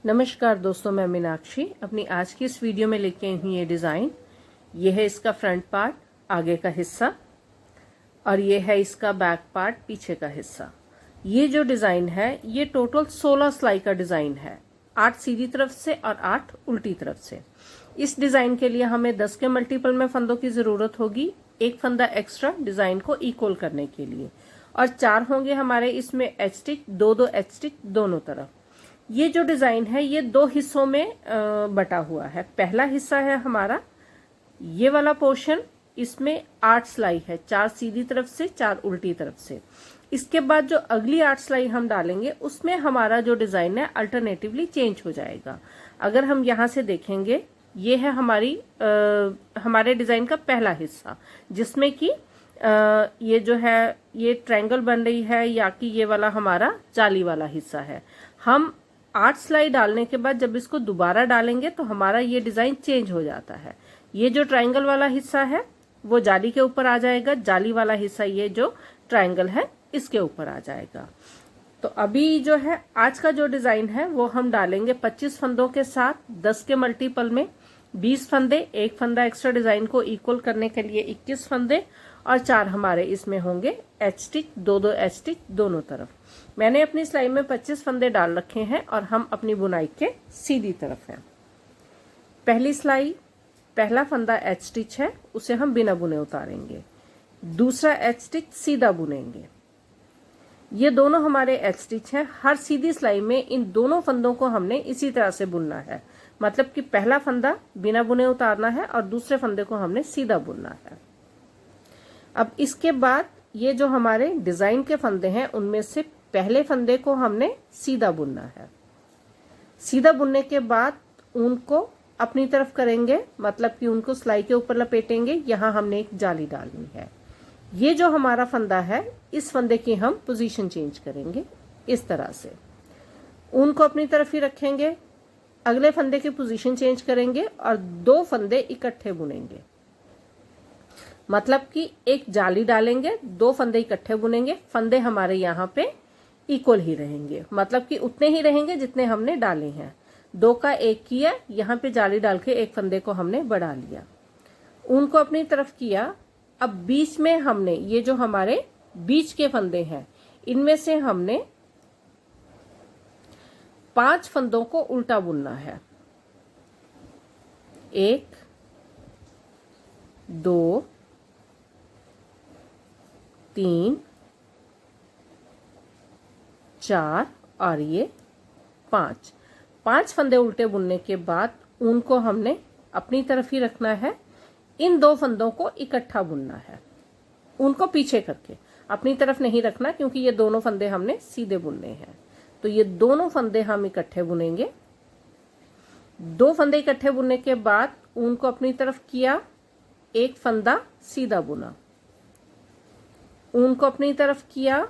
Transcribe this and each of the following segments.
नमस्कार दोस्तों, मैं मीनाक्षी अपनी आज की इस वीडियो में लेके आई हूँ ये डिज़ाइन। ये है इसका फ्रंट पार्ट, आगे का हिस्सा, और ये है इसका बैक पार्ट, पीछे का हिस्सा। ये जो डिज़ाइन है ये टोटल 16 सिलाई का डिज़ाइन है, 8 सीधी तरफ से और 8 उल्टी तरफ से। इस डिज़ाइन के लिए हमें 10 के मल्टीपल में फंदों की ज़रूरत होगी, एक फंदा एक्स्ट्रा डिज़ाइन को इक्वल करने के लिए, और 4 होंगे हमारे इसमें एच स्टिच, दो एच स्टिच दोनों तरफ। ये जो डिज़ाइन है ये 2 हिस्सों में बटा हुआ है। पहला हिस्सा है हमारा ये वाला पोर्शन, इसमें 8 सिलाई है, 4 सीधी तरफ से 4 उल्टी तरफ से। इसके बाद जो अगली 8 सिलाई हम डालेंगे उसमें हमारा जो डिज़ाइन है अल्टरनेटिवली चेंज हो जाएगा। अगर हम यहाँ से देखेंगे, ये है हमारे डिज़ाइन का पहला हिस्सा, जिसमें कि ये जो है ये ट्रायंगल बन रही है, या कि ये वाला हमारा जाली वाला हिस्सा है। हम 8 सिलाई डालने के बाद जब इसको दोबारा डालेंगे तो हमारा ये डिज़ाइन चेंज हो जाता है। ये जो ट्रायंगल वाला हिस्सा है वो जाली के ऊपर आ जाएगा, जाली वाला हिस्सा ये जो ट्रायंगल है इसके ऊपर आ जाएगा। तो अभी जो है आज का जो डिज़ाइन है वो हम डालेंगे 25 फंदों के साथ 10 के मल्टीपल में 20 फंदे, एक फंदा एक्स्ट्रा डिज़ाइन को इक्वल करने के लिए 21 फंदे, और 4 हमारे इसमें होंगे एच स्टिच, दो एच स्टिच दोनों तरफ। मैंने अपनी सिलाई में 25 फंदे डाल रखे हैं और हम अपनी बुनाई के सीधी तरफ हैं। पहली सिलाई, पहला फंदा एच स्टिच है, उसे हम बिना बुने उतारेंगे। दूसरा एच स्टिच सीधा बुनेंगे। ये दोनों हमारे एच स्टिच हैं। हर सीधी सिलाई में इन दोनों फंदों को हमने इसी तरह से बुनना है, मतलब कि पहला फंदा बिना बुने उतारना है और दूसरे फंदे को हमने सीधा बुनना है। अब इसके बाद ये जो हमारे डिज़ाइन के फंदे हैं उनमें से पहले फंदे को हमने सीधा बुनना है। सीधा बुनने के बाद ऊन को अपनी तरफ करेंगे, मतलब कि उनको सिलाई के ऊपर लपेटेंगे। यहाँ हमने एक जाली डालनी है। ये जो हमारा फंदा है इस फंदे की हम पोजीशन चेंज करेंगे इस तरह से। ऊन को अपनी तरफ ही रखेंगे, अगले फंदे की पोजीशन चेंज करेंगे और 2 फंदे इकट्ठे बुनेंगे। मतलब कि एक जाली डालेंगे, 2 फंदे इकट्ठे बुनेंगे। फंदे हमारे यहाँ पे इक्वल ही रहेंगे, मतलब कि उतने ही रहेंगे जितने हमने डाले हैं। 2 का 1 किया, यहाँ पे जाली डाल के एक फंदे को हमने बढ़ा लिया, ऊन को अपनी तरफ किया। अब बीच में हमने ये जो हमारे बीच के फंदे हैं इनमें से हमने 5 फंदों को उल्टा बुनना है। 1 2 3 4 और ये 5 फंदे उल्टे बुनने के बाद ऊन को हमने अपनी तरफ ही रखना है। इन 2 फंदों को इकट्ठा बुनना है, ऊन को पीछे करके, अपनी तरफ नहीं रखना, क्योंकि ये दोनों फंदे हमने सीधे बुनने हैं। तो ये दोनों फंदे हम इकट्ठे बुनेंगे। 2 फंदे इकट्ठे बुनने के बाद ऊन को अपनी तरफ किया, एक फंदा सीधा बुना, ऊन को अपनी तरफ किया,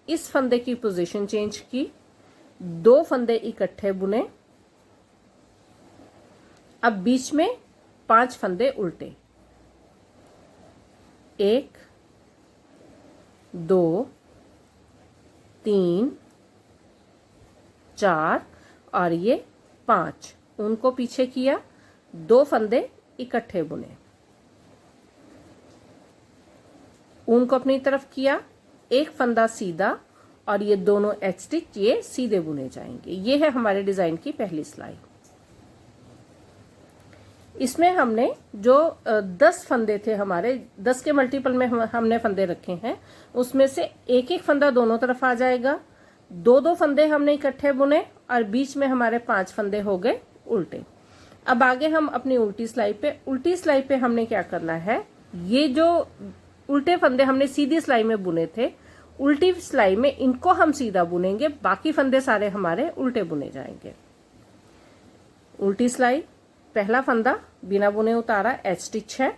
इस फंदे की पोजीशन चेंज की, 2 फंदे इकट्ठे बुने। अब बीच में 5 फंदे उल्टे, 1 2 3 4 और ये 5। ऊन को पीछे किया, 2 फंदे इकट्ठे बुने, ऊन को अपनी तरफ किया, एक फंदा सीधा, और ये दोनों एच स्टिच ये सीधे बुने जाएंगे। ये है हमारे डिज़ाइन की पहली सिलाई। इसमें हमने जो 10 फंदे थे हमारे, 10 के मल्टीपल में हमने फंदे रखे हैं, उसमें से एक एक फंदा दोनों तरफ आ जाएगा। 2 फंदे हमने इकट्ठे बुने और बीच में हमारे 5 फंदे हो गए उल्टे। अब आगे हम अपनी उल्टी सिलाई पे हमने क्या करना है, ये जो उल्टे फंदे हमने सीधी सिलाई में बुने थे, उल्टी सिलाई में इनको हम सीधा बुनेंगे, बाकी फंदे सारे हमारे उल्टे बुने जाएंगे। उल्टी सिलाई, पहला फंदा बिना बुने उतारा एच स्टिच है,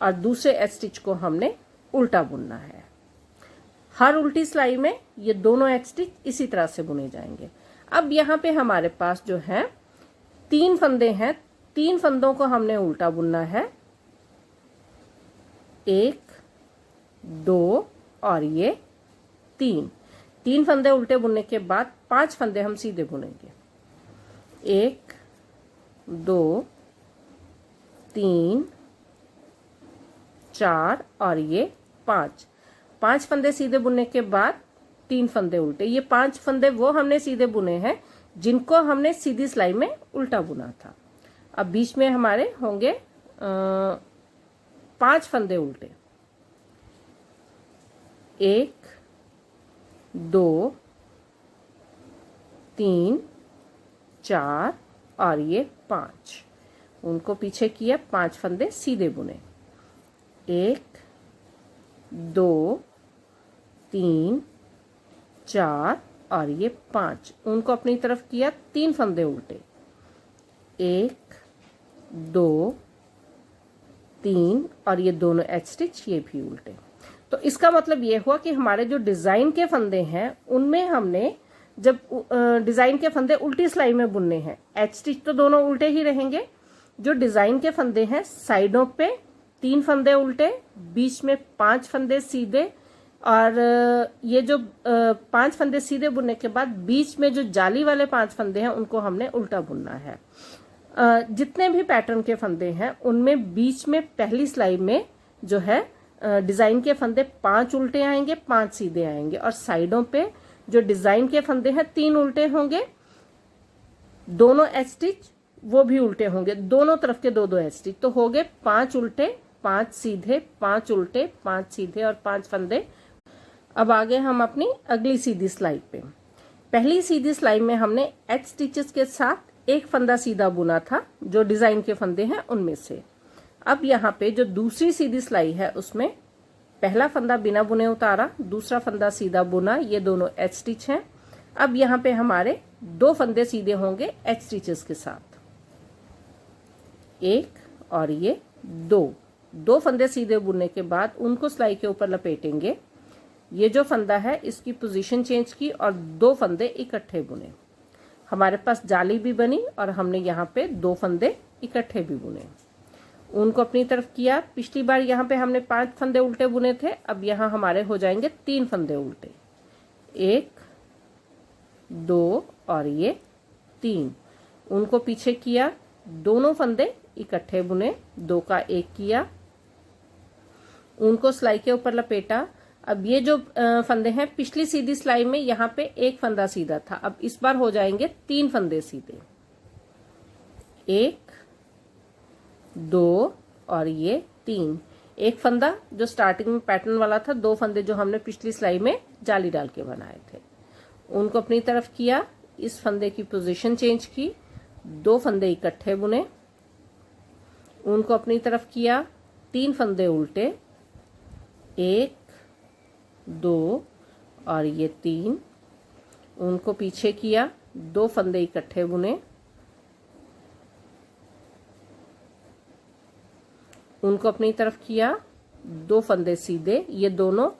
और दूसरे एच स्टिच को हमने उल्टा बुनना है। हर उल्टी सिलाई में ये दोनों एच स्टिच इसी तरह से बुने जाएंगे। अब यहाँ पे हमारे पास जो है 3 फंदे हैं, 3 फंदों को हमने उल्टा बुनना है, 1 2 और ये 3 फंदे उल्टे बुनने के बाद 5 फंदे हम सीधे बुनेंगे। 1 2 3 4 और ये 5 फंदे सीधे बुनने के बाद 3 फंदे उल्टे। ये 5 फंदे वो हमने सीधे बुने हैं जिनको हमने सीधी सिलाई में उल्टा बुना था। अब बीच में हमारे होंगे 5 फंदे उल्टे। 1 2 3 4 और ये 5, उनको पीछे किया, 5 फंदे सीधे बुने। 1 2 3 4 और ये 5, उनको अपनी तरफ किया, 3 फंदे उल्टे। 1 2 3 और ये दोनों एच स्टिच ये भी उल्टे। तो इसका मतलब ये हुआ कि हमारे जो डिजाइन के फंदे हैं उनमें हमने जब डिजाइन के फंदे उल्टी सिलाई में बुनने हैं, एच स्टिच तो दोनों उल्टे ही रहेंगे। जो डिजाइन के फंदे हैं साइडों पे 3 फंदे उल्टे, बीच में 5 फंदे सीधे, और ये जो 5 फंदे सीधे बुनने के बाद बीच में जो जाली वाले 5 फंदे हैं उनको हमने उल्टा बुनना है। जितने भी पैटर्न के फंदे हैं उनमें बीच में पहली सिलाई में जो है डिजाइन के फंदे 5 उल्टे आएंगे, 5 सीधे आएंगे, और साइडों पे जो डिजाइन के फंदे हैं 3 उल्टे होंगे, दोनों एच स्टिच वो भी उल्टे होंगे, दोनों तरफ के 2 एच स्टिच, तो हो गए 5 उल्टे 5 सीधे, 5 उल्टे 5 सीधे और 5 फंदे। अब आगे हम अपनी अगली सीधी सिलाई पे। पहली सीधी सिलाई में हमने एच स्टिचेस के साथ एक फंदा सीधा बुना था जो डिजाइन के फंदे हैं उनमें से। अब यहाँ पे जो दूसरी सीधी सिलाई है उसमें पहला फंदा बिना बुने उतारा, दूसरा फंदा सीधा बुना, ये दोनों एच स्टिच हैं। अब यहाँ पे हमारे 2 फंदे सीधे होंगे एच स्टिचेस के साथ, 1 और ये 2 फंदे सीधे बुनने के बाद उनको सिलाई के ऊपर लपेटेंगे। ये जो फंदा है इसकी पोजीशन चेंज की और 2 फंदे इकट्ठे बुने। हमारे पास जाली भी बनी और हमने यहाँ पे 2 फंदे इकट्ठे भी बुने, उनको अपनी तरफ किया। पिछली बार यहाँ पे हमने 5 फंदे उल्टे बुने थे, अब यहाँ हमारे हो जाएंगे 3 फंदे उल्टे, 1 2 और ये 3, उनको पीछे किया, दोनों फंदे इकट्ठे बुने, 2 का 1 किया, उनको सिलाई के ऊपर लपेटा। अब ये जो फंदे हैं पिछली सीधी सिलाई में यहाँ पे 1 फंदा सीधा था, अब इस बार हो जाएंगे 3 फंदे सीधे, 1 2 और ये 3, एक फंदा जो स्टार्टिंग में पैटर्न वाला था, 2 फंदे जो हमने पिछली सिलाई में जाली डाल के बनाए थे, उनको अपनी तरफ किया, इस फंदे की पोजीशन चेंज की, 2 फंदे इकट्ठे बुने, उनको अपनी तरफ किया, 3 फंदे उल्टे, 1 2 और ये 3, उनको पीछे किया, 2 फंदे इकट्ठे बुने, उनको अपनी तरफ किया, 2 फंदे सीधे, ये दोनों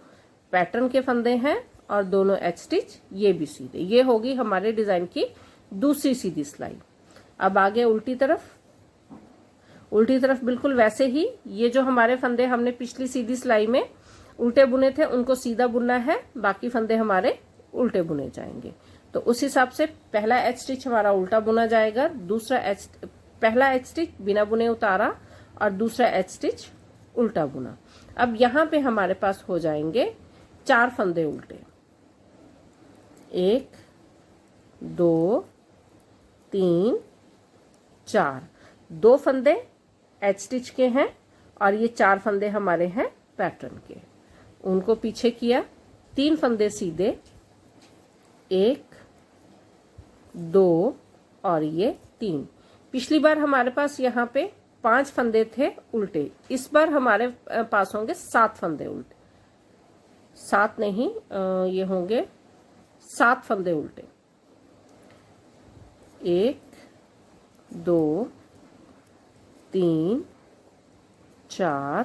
पैटर्न के फंदे हैं और दोनों एच स्टिच ये भी सीधे। ये होगी हमारे डिजाइन की दूसरी सीधी सिलाई। अब आगे उल्टी तरफ बिल्कुल वैसे ही, ये जो हमारे फंदे हमने पिछली सीधी सिलाई में उल्टे बुने थे उनको सीधा बुनना है, बाकी फंदे हमारे उल्टे बुने जाएंगे। तो उस हिसाब से पहला एच स्टिच हमारा उल्टा बुना जाएगा, पहला एच स्टिच बिना बुने उतारा और दूसरा एच स्टिच उल्टा बुना। अब यहाँ पे हमारे पास हो जाएंगे 4 फंदे उल्टे, 1 2 3 4, 2 फंदे एच स्टिच के हैं और ये 4 फंदे हमारे हैं पैटर्न के, उनको पीछे किया, 3 फंदे सीधे, 1 2 और ये 3। पिछली बार हमारे पास यहाँ पे 5 फंदे थे उल्टे, इस बार हमारे पास होंगे 7 फंदे उल्टे, 7 नहीं ये होंगे 7 फंदे उल्टे, 1 2 3 4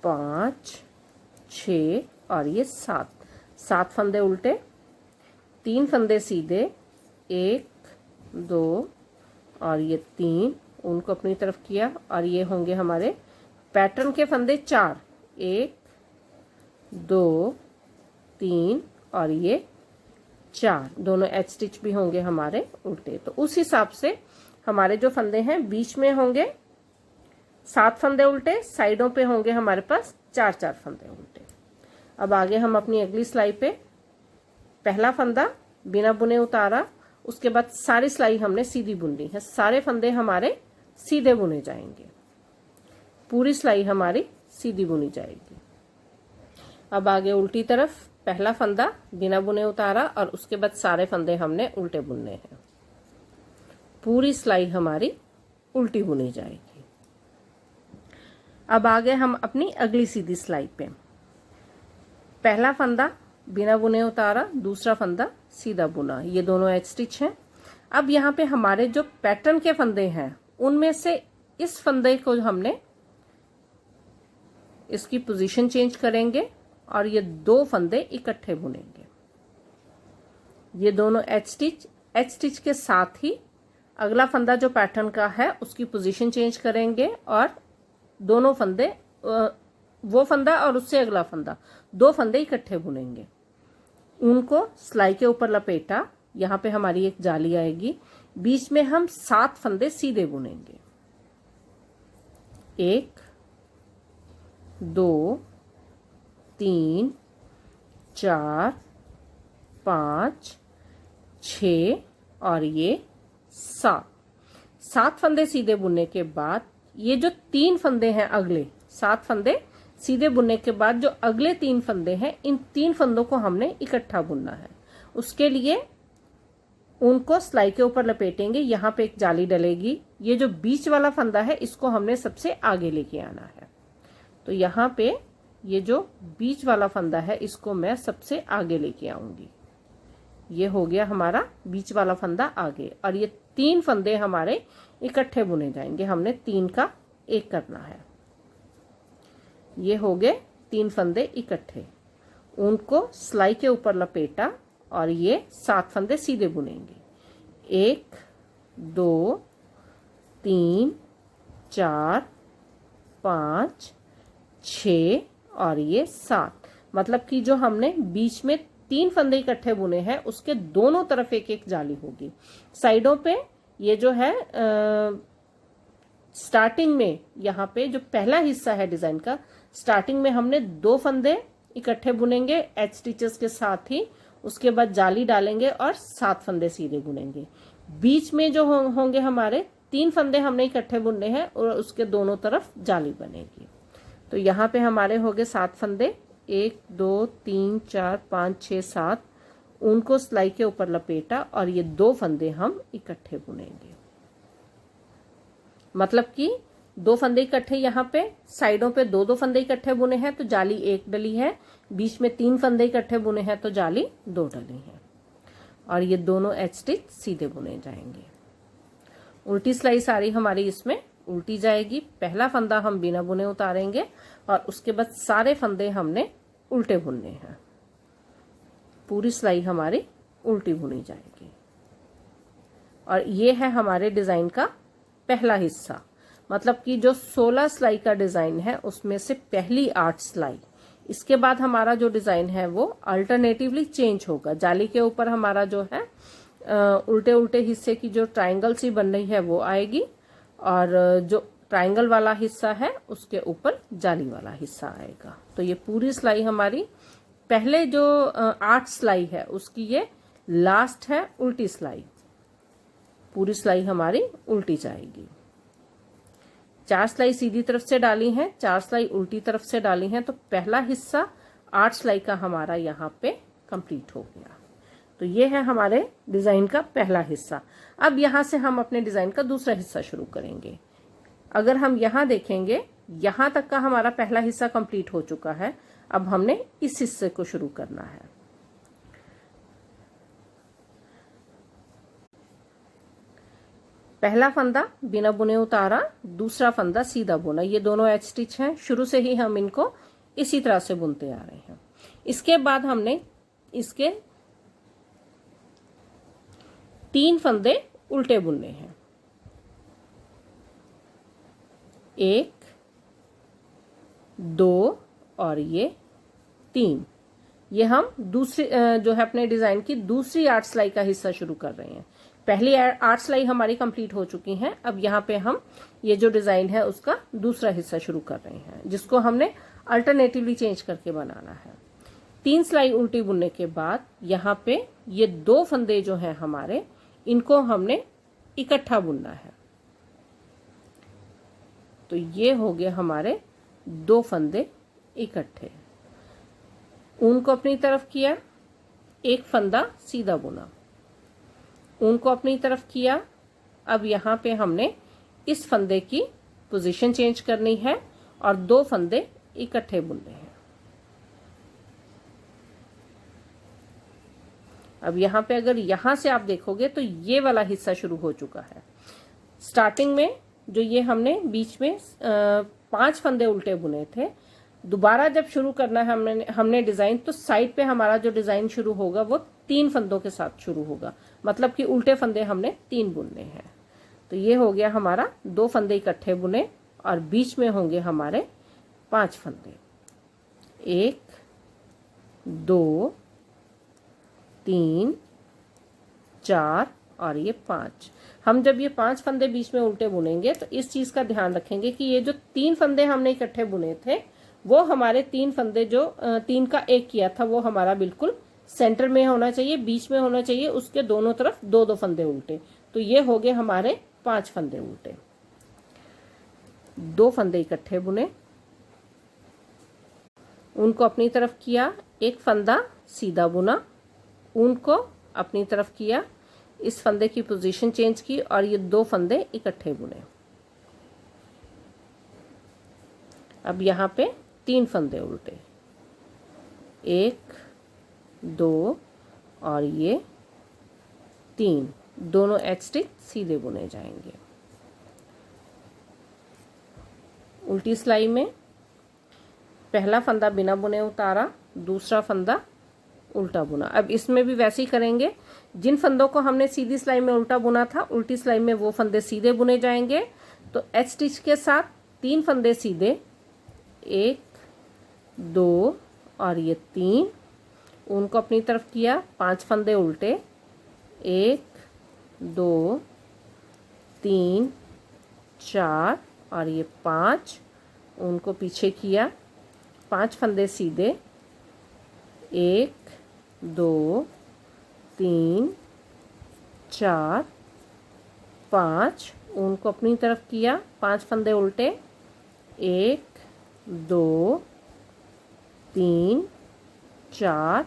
5 6 और ये 7 फंदे उल्टे, 3 फंदे सीधे, 1 2 और ये 3, उनको अपनी तरफ किया और ये होंगे हमारे पैटर्न के फंदे 4, 1 2 3 और ये 4, दोनों एच स्टिच भी होंगे हमारे उल्टे। तो उस हिसाब से हमारे जो फंदे हैं बीच में होंगे 7 फंदे उल्टे, साइडों पे होंगे हमारे पास 4 फंदे उल्टे। अब आगे हम अपनी अगली सिलाई पे पहला फंदा बिना बुने उतारा, उसके बाद सारी सिलाई हमने सीधी बुननी है, सारे फंदे हमारे सीधे बुने जाएंगे, पूरी सिलाई हमारी सीधी बुनी जाएगी। अब आगे उल्टी तरफ पहला फंदा बिना बुने उतारा और उसके बाद सारे फंदे हमने उल्टे बुनने हैं, पूरी सिलाई हमारी उल्टी बुनी जाएगी। अब आगे हम अपनी अगली सीधी सिलाई पे पहला फंदा बिना बुने उतारा, दूसरा फंदा सीधा बुना, ये दोनों एच स्टिच हैं। अब यहाँ पे हमारे जो पैटर्न के फंदे हैं उनमें से इस फंदे को हमने इसकी पोजीशन चेंज करेंगे और ये 2 फंदे इकट्ठे बुनेंगे। ये दोनों एच स्टिच के साथ ही अगला फंदा जो पैटर्न का है उसकी पोजीशन चेंज करेंगे और दोनों फंदे, वो फंदा और उससे अगला फंदा, 2 फंदे इकट्ठे बुनेंगे। उनको सिलाई के ऊपर लपेटा, यहाँ पे हमारी एक जाली आएगी, बीच में हम 7 फंदे सीधे बुनेंगे। 1 2 3 4 5 6 और ये 7 फंदे सीधे बुनने के बाद ये जो 3 फंदे हैं अगले 7 फंदे सीधे बुनने के बाद जो अगले 3 फंदे हैं, इन 3 फंदों को हमने इकट्ठा बुनना है। उसके लिए उनको सिलाई के ऊपर लपेटेंगे, यहाँ पे एक जाली डलेगी, ये जो बीच वाला फंदा है इसको हमने सबसे आगे लेके आना है। तो यहाँ पे ये जो बीच वाला फंदा है इसको मैं सबसे आगे लेके आऊंगी, ये हो गया हमारा बीच वाला फंदा आगे, और ये 3 फंदे हमारे इकट्ठे बुने जाएंगे, हमने 3 का 1 करना है। ये हो गए 3 फंदे इकट्ठे, उनको सिलाई के ऊपर लपेटा और ये 7 फंदे सीधे बुनेंगे। 1 2 3 4 5 6 और ये 7, मतलब कि जो हमने बीच में 3 फंदे इकट्ठे बुने हैं उसके दोनों तरफ एक एक जाली होगी। साइडों पे ये जो है स्टार्टिंग में, यहाँ पे जो पहला हिस्सा है डिजाइन का, स्टार्टिंग में हमने 2 फंदे इकट्ठे बुनेंगे एच स्टिचेस के साथ ही, उसके बाद जाली डालेंगे और 7 फंदे सीधे बुनेंगे। बीच में जो होंगे हमारे 3 फंदे हमने इकट्ठे बुनने हैं और उसके दोनों तरफ जाली बनेगी। तो यहाँ पे हमारे हो गए 7 फंदे, 1 2 3 4 5 6 7, उनको सिलाई के ऊपर लपेटा और ये 2 फंदे हम इकट्ठे बुनेंगे। मतलब कि 2 फंदे इकट्ठे, यहाँ पे साइडों पे 2 फंदे इकट्ठे बुने हैं तो जाली 1 डली है, बीच में 3 फंदे इकट्ठे बुने हैं तो जाली 2 डली है, और ये दोनों एच स्टिच सीधे बुने जाएंगे। उल्टी सिलाई सारी हमारी इसमें उल्टी जाएगी। पहला फंदा हम बिना बुने उतारेंगे और उसके बाद सारे फंदे हमने उल्टे बुनने हैं, पूरी सिलाई हमारी उल्टी बुनी जाएगी। और ये है हमारे डिजाइन का पहला हिस्सा, मतलब कि जो 16 सिलाई का डिजाइन है उसमें से पहली 8 सिलाई। इसके बाद हमारा जो डिजाइन है वो अल्टरनेटिवली चेंज होगा। जाली के ऊपर हमारा जो है उल्टे उल्टे हिस्से की जो ट्रायंगल सी बन रही है वो आएगी, और जो ट्रायंगल वाला हिस्सा है उसके ऊपर जाली वाला हिस्सा आएगा। तो ये पूरी सिलाई हमारी, पहले जो 8 सिलाई है उसकी ये लास्ट है उल्टी सिलाई, पूरी सिलाई हमारी उल्टी जाएगी। 4 सिलाई सीधी तरफ से डाली है, 4 सिलाई उल्टी तरफ से डाली है, तो पहला हिस्सा 8 सिलाई का हमारा यहाँ पे कंप्लीट हो गया। तो ये है हमारे डिजाइन का पहला हिस्सा। अब यहाँ से हम अपने डिजाइन का दूसरा हिस्सा शुरू करेंगे। अगर हम यहाँ देखेंगे, यहाँ तक का हमारा पहला हिस्सा कंप्लीट हो चुका है, अब हमने इस हिस्से को शुरू करना है। पहला फंदा बिना बुने उतारा, दूसरा फंदा सीधा बुना, ये दोनों एच स्टिच हैं, शुरू से ही हम इनको इसी तरह से बुनते आ रहे हैं। इसके बाद हमने इसके 3 फंदे उल्टे बुनने हैं, 1 2 और ये 3, ये हम दूसरी जो है अपने डिजाइन की दूसरी 8 सिलाई का हिस्सा शुरू कर रहे हैं। पहली 8 सिलाई हमारी कंप्लीट हो चुकी हैं। अब यहाँ पे हम ये जो डिजाइन है उसका दूसरा हिस्सा शुरू कर रहे हैं, जिसको हमने अल्टरनेटिवली चेंज करके बनाना है। 3 सिलाई उल्टी बुनने के बाद यहाँ पे ये 2 फंदे जो हैं हमारे, इनको हमने इकट्ठा बुनना है। तो ये हो गए हमारे 2 फंदे इकट्ठे। ऊन को अपनी तरफ किया, एक फंदा सीधा बुना, ऊन को अपनी तरफ किया। अब यहाँ पे हमने इस फंदे की पोजीशन चेंज करनी है और 2 फंदे इकट्ठे बुनने हैं। अब यहाँ पे अगर यहाँ से आप देखोगे तो ये वाला हिस्सा शुरू हो चुका है। स्टार्टिंग में जो ये हमने बीच में 5 फंदे उल्टे बुने थे, दोबारा जब शुरू करना है हमने डिजाइन, तो साइड पे हमारा जो डिजाइन शुरू होगा वो 3 फंदों के साथ शुरू होगा, मतलब कि उल्टे फंदे हमने 3 बुनने हैं। तो ये हो गया हमारा 2 फंदे इकट्ठे बुने और बीच में होंगे हमारे 5 फंदे। 1 2 3 4 और ये 5। हम जब ये 5 फंदे बीच में उल्टे बुनेंगे तो इस चीज का ध्यान रखेंगे कि ये जो 3 फंदे हमने इकट्ठे बुने थे वो हमारे 3 फंदे जो 3 का 1 किया था वो हमारा बिल्कुल सेंटर में होना चाहिए, बीच में होना चाहिए, उसके दोनों तरफ 2-2 फंदे उल्टे। तो ये हो गए हमारे 5 फंदे उल्टे। 2 फंदे इकट्ठे बुने, उनको अपनी तरफ किया, एक फंदा सीधा बुना, ऊन को अपनी तरफ किया, इस फंदे की पोजीशन चेंज की और ये 2 फंदे इकट्ठे बुने। अब यहाँ पे 3 फंदे उल्टे, 1 2 और ये 3, दोनों एच स्टिच सीधे बुने जाएंगे। उल्टी सिलाई में पहला फंदा बिना बुने उतारा, दूसरा फंदा उल्टा बुना। अब इसमें भी वैसे ही करेंगे, जिन फंदों को हमने सीधी सिलाई में उल्टा बुना था, उल्टी सिलाई में वो फंदे सीधे बुने जाएंगे। तो एच स्टिच के साथ 3 फंदे सीधे, 1 2 और ये 3, उनको अपनी तरफ किया, 5 फंदे उल्टे, 1 2 3 4 और ये 5, उनको पीछे किया, 5 फंदे सीधे, 1 2 3 4 5, उनको अपनी तरफ किया, 5 फंदे उल्टे, 1 2 3 4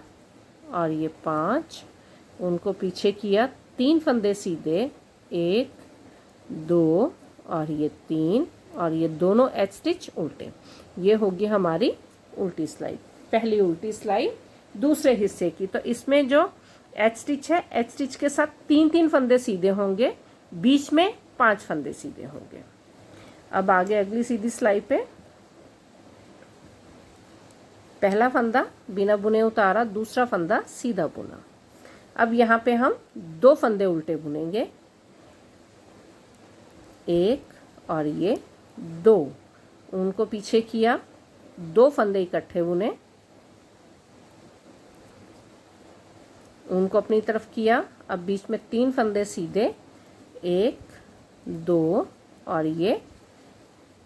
और ये 5, उनको पीछे किया, 3 फंदे सीधे, 1 2 और ये 3 और ये दोनों एच स्टिच उल्टे। ये होगी हमारी उल्टी सिलाई, पहली उल्टी सिलाई दूसरे हिस्से की। तो इसमें जो एच स्टिच है, एच स्टिच के साथ 3-3 फंदे सीधे होंगे, बीच में 5 फंदे सीधे होंगे। अब आगे अगली सीधी सिलाई पे पहला फंदा बिना बुने उतारा, दूसरा फंदा सीधा बुना। अब यहाँ पे हम 2 फंदे उल्टे बुनेंगे, 1 और ये 2, उनको पीछे किया, 2 फंदे इकट्ठे बुने, उनको अपनी तरफ किया। अब बीच में 3 फंदे सीधे, 1 2 और ये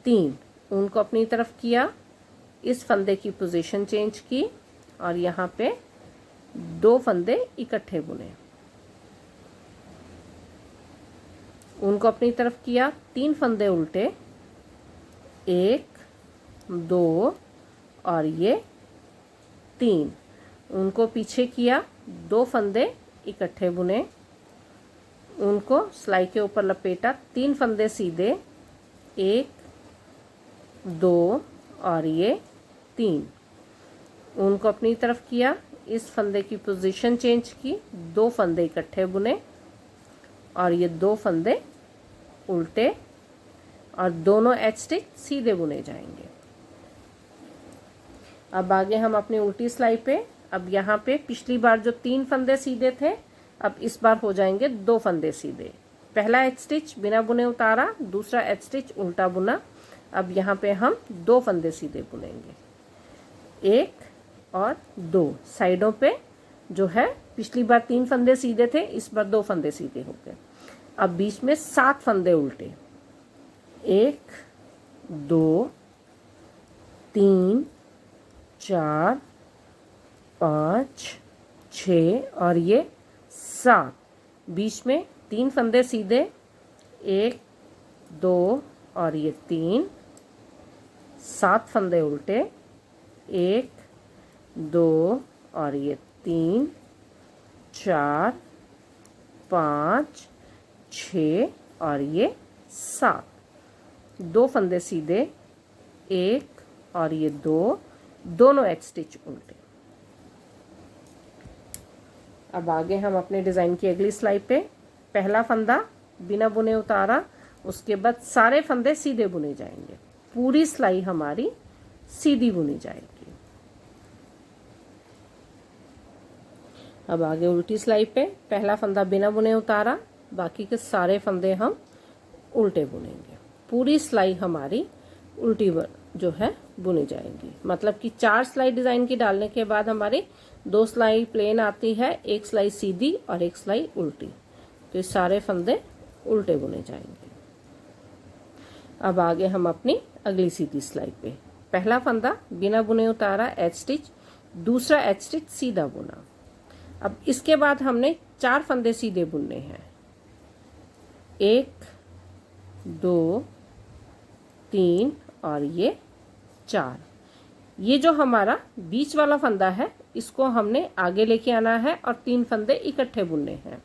3, उनको अपनी तरफ किया, इस फंदे की पोजीशन चेंज की और यहाँ पे 2 फंदे इकट्ठे बुने, उनको अपनी तरफ किया, 3 फंदे उल्टे, 1 2 और ये 3, उनको पीछे किया, 2 फंदे इकट्ठे बुने, उनको सिलाई के ऊपर लपेटा, 3 फंदे सीधे, 1 2 और ये 3, उनको अपनी तरफ किया, इस फंदे की पोजीशन चेंज की, 2 फंदे इकट्ठे बुने और ये 2 फंदे उल्टे और दोनों एच स्टिच सीधे बुने जाएंगे। अब आगे हम अपनी उल्टी सिलाई पे, अब यहाँ पे पिछली बार जो 3 फंदे सीधे थे, अब इस बार हो जाएंगे 2 फंदे सीधे। पहला एच स्टिच बिना बुने उतारा, दूसरा एच स्टिच उल्टा बुना। अब यहाँ पे हम 2 फंदे सीधे बुनेंगे, 1 और 2 साइडों पे जो है, पिछली बार 3 फंदे सीधे थे, इस बार 2 फंदे सीधे हो गए। अब बीच में 7 फंदे उल्टे, 1 2 3 4 5 6 और ये 7, बीच में 3 फंदे सीधे, 1 2 और ये 3, 7 फंदे उल्टे, 1 2 और ये 3 4 5 6 और ये 7, 2 फंदे सीधे, 1 और ये 2, दोनों एच स्टिच उल्टे। अब आगे हम अपने डिज़ाइन की अगली सिलाई पे पहला फंदा बिना बुने उतारा, उसके बाद सारे फंदे सीधे बुने जाएंगे, पूरी सिलाई हमारी सीधी बुनी जाएगी। अब आगे उल्टी सिलाई पे पहला फंदा बिना बुने उतारा, बाकी के सारे फंदे हम उल्टे बुनेंगे, पूरी सिलाई हमारी उल्टी जो है बुनी जाएगी। मतलब कि 4 सिलाई डिज़ाइन की डालने के बाद हमारी 2 सिलाई प्लेन आती है, 1 सिलाई सीधी और 1 सिलाई उल्टी, तो ये सारे फंदे उल्टे बुने जाएंगे। अब आगे हम अपनी अगली सीधी सिलाई पे पहला फंदा बिना बुने उतारा, एच स्टिच, दूसरा एच स्टिच सीधा बुना। अब इसके बाद हमने 4 फंदे सीधे बुनने हैं, 1 2 3 और ये 4। ये जो हमारा बीच वाला फंदा है, इसको हमने आगे लेके आना है और 3 फंदे इकट्ठे बुनने हैं,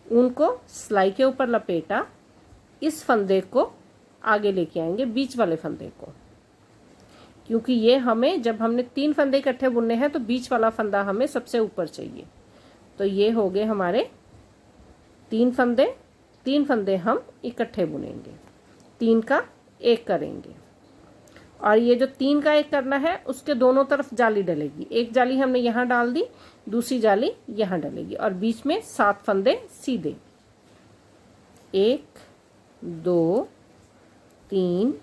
उनको सिलाई के ऊपर लपेटा, इस फंदे को आगे लेके आएंगे, बीच वाले फंदे को, क्योंकि ये हमें, जब हमने 3 फंदे इकट्ठे बुनने हैं तो बीच वाला फंदा हमें सबसे ऊपर चाहिए। तो ये हो गए हमारे 3 फंदे हम इकट्ठे बुनेंगे, 3 का 1 करेंगे, और ये जो 3 का 1 करना है उसके दोनों तरफ जाली डलेगी। एक जाली हमने यहाँ डाल दी, दूसरी जाली यहाँ डलेगी, और बीच में 7 फंदे सीधे, 1 2 3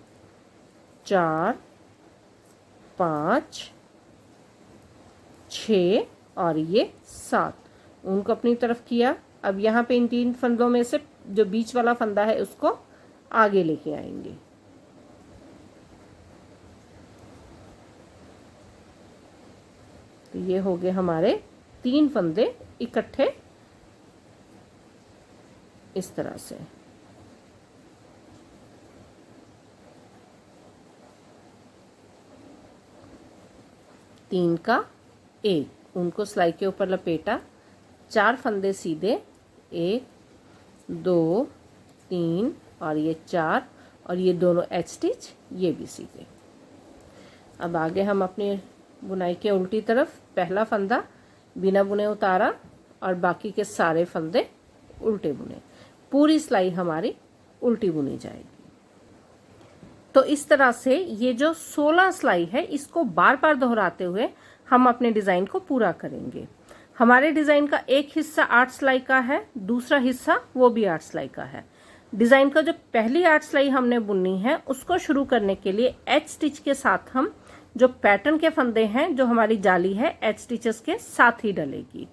4 5 6 और ये 7, उनको अपनी तरफ किया। अब यहाँ पे इन 3 फंदों में से जो बीच वाला फंदा है उसको आगे लेके आएंगे, तो ये हो गए हमारे 3 फंदे इकट्ठे इस तरह से। तीन का 1, उनको सिलाई के ऊपर लपेटा, 4 फंदे सीधे, 1 2 3 और ये 4, और ये दोनों एच स्टिच ये भी सीधे। अब आगे हम अपनी बुनाई के उल्टी तरफ पहला फंदा बिना बुने उतारा और बाकी के सारे फंदे उल्टे बुने, पूरी सिलाई हमारी उल्टी बुनी जाएगी। तो इस तरह से ये जो 16 सिलाई है, इसको बार बार दोहराते हुए हम अपने डिज़ाइन को पूरा करेंगे। हमारे डिज़ाइन का एक हिस्सा 8 सिलाई का है, दूसरा हिस्सा वो भी 8 सिलाई का है। डिज़ाइन का जो पहली 8 सिलाई हमने बुननी है, उसको शुरू करने के लिए एच स्टिच के साथ हम जो पैटर्न के फंदे हैं, जो हमारी जाली है, एच स्टिचेस के साथ ही डलेगी।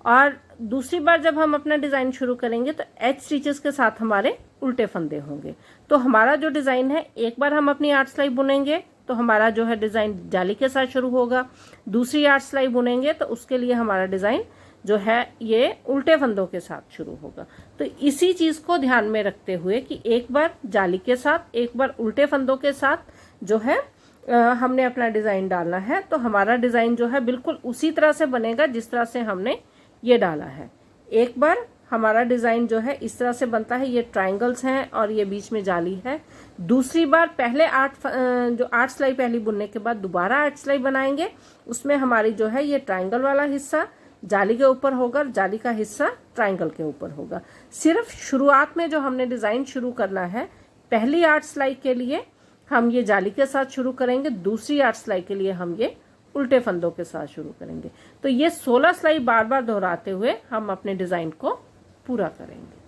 और दूसरी बार जब हम अपना डिज़ाइन शुरू करेंगे तो एच स्टिचेस के साथ हमारे उल्टे फंदे होंगे। तो हमारा जो डिज़ाइन है, एक बार हम अपनी 8 सिलाई बुनेंगे तो हमारा जो है डिज़ाइन जाली के साथ शुरू होगा, दूसरी 8 सिलाई बुनेंगे तो उसके लिए हमारा डिज़ाइन जो है ये उल्टे फंदों के साथ शुरू होगा। तो इसी चीज़ को ध्यान में रखते हुए कि एक बार जाली के साथ, एक बार उल्टे फंदों के साथ जो है हमने अपना डिज़ाइन डालना है, तो हमारा डिज़ाइन जो है बिल्कुल उसी तरह से बनेगा जिस तरह से हमने ये डाला है। एक बार हमारा डिज़ाइन जो है इस तरह से बनता है, ये ट्रायंगल्स हैं और ये बीच में जाली है। दूसरी बार पहले 8 सिलाई पहली बुनने के बाद दोबारा 8 सिलाई बनाएंगे, उसमें हमारी जो है ये ट्रायंगल वाला हिस्सा जाली के ऊपर होगा, जाली का हिस्सा ट्रायंगल के ऊपर होगा। सिर्फ शुरुआत में जो हमने डिज़ाइन शुरू करना है, पहली 8 सिलाई के लिए हम ये जाली के साथ शुरू करेंगे, दूसरी 8 सिलाई के लिए हम ये उल्टे फंदों के साथ शुरू करेंगे। तो ये 16 सिलाई बार बार दोहराते हुए हम अपने डिज़ाइन को पूरा करेंगे।